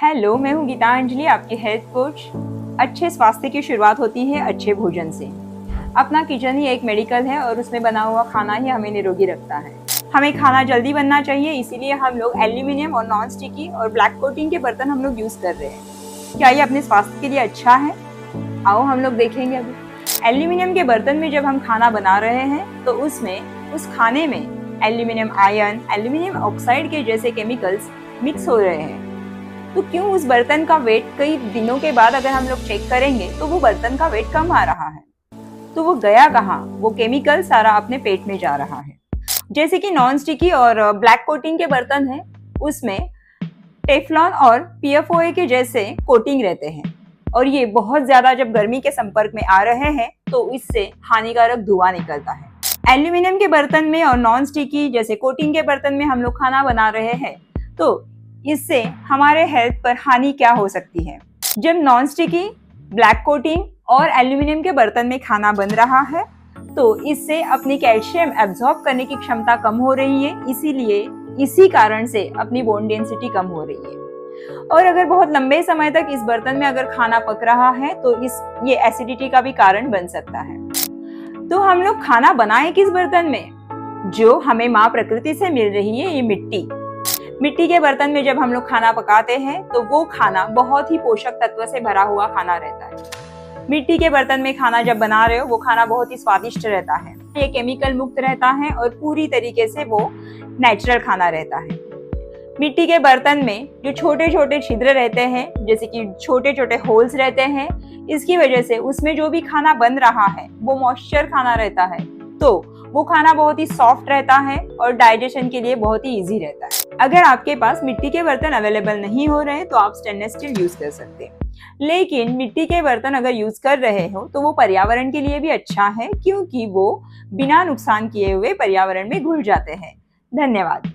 Hello, मैं हूँ गीतांजलि, आपकी हेल्थ कोच। अच्छे स्वास्थ्य की शुरुआत होती है अच्छे भोजन से। अपना किचन ही एक मेडिकल है और उसमें बना हुआ खाना ही हमें निरोगी रखता है। हमें खाना जल्दी बनना चाहिए, इसीलिए हम लोग एल्यूमिनियम और नॉन स्टिकी और ब्लैक कोटिंग के बर्तन हम लोग यूज कर रहे हैं। क्या ये अपने स्वास्थ्य के लिए अच्छा है? आओ हम लोग देखेंगे। अभी एल्यूमिनियम के बर्तन में जब हम खाना बना रहे हैं तो उस खाने में एल्यूमिनियम आयन, एल्यूमिनियम ऑक्साइड के जैसे केमिकल्स मिक्स हो रहे हैं। तो क्यों उस बर्तन का वेट कई दिनों के बाद अगर हम लोग चेक करेंगे तो वो बर्तन का वेट कम आ रहा है। तो वो गया कहाँ? वो केमिकल सारा अपने पेट में जा रहा है। जैसे कि नॉन स्टिकी और ब्लैक कोटिंग के बर्तन हैं, उसमें टेफ्लॉन और पीएफओए के जैसे कोटिंग रहते हैं और ये बहुत ज्यादा जब गर्मी के संपर्क में आ रहे हैं तो इससे हानिकारक धुआं निकलता है। एल्यूमिनियम के बर्तन में और नॉन स्टिकी जैसे कोटिंग के बर्तन में हम लोग खाना बना रहे हैं तो इससे हमारे हेल्थ पर हानि क्या हो सकती है? जब नॉन स्टिकी, ब्लैक कोटिंग और एल्यूमिनियम के बर्तन में खाना बन रहा है तो इससे अपनी कैल्शियम एब्जॉर्ब करने की क्षमता कम हो रही है, इसीलिए इसी कारण से अपनी बोन डेंसिटी कम हो रही है। और अगर बहुत लंबे समय तक इस बर्तन में अगर खाना पक रहा है तो ये एसिडिटी का भी कारण बन सकता है। तो हम लोग खाना बनाएं किस बर्तन में? जो हमें माँ प्रकृति से मिल रही है, ये मिट्टी के बर्तन में जब हम लोग खाना पकाते हैं तो वो खाना बहुत ही पोषक तत्व से भरा हुआ खाना रहता है। मिट्टी के बर्तन में खाना जब बना रहे हो वो खाना बहुत ही स्वादिष्ट रहता है। ये केमिकल मुक्त रहता है और पूरी तरीके से वो नेचुरल खाना रहता है। मिट्टी के बर्तन में जो छोटे छोटे छिद्र रहते हैं, जैसे कि छोटे छोटे होल्स रहते हैं, इसकी वजह से उसमें जो भी खाना बन रहा है वो मॉइस्चर खाना रहता है, तो वो खाना बहुत ही सॉफ्ट रहता है और डाइजेशन के लिए बहुत ही इजी रहता है। अगर आपके पास मिट्टी के बर्तन अवेलेबल नहीं हो रहे तो आप स्टेनलेस स्टील यूज कर सकते हैं, लेकिन मिट्टी के बर्तन अगर यूज कर रहे हो तो वो पर्यावरण के लिए भी अच्छा है, क्योंकि वो बिना नुकसान किए हुए पर्यावरण में घुल जाते हैं। धन्यवाद।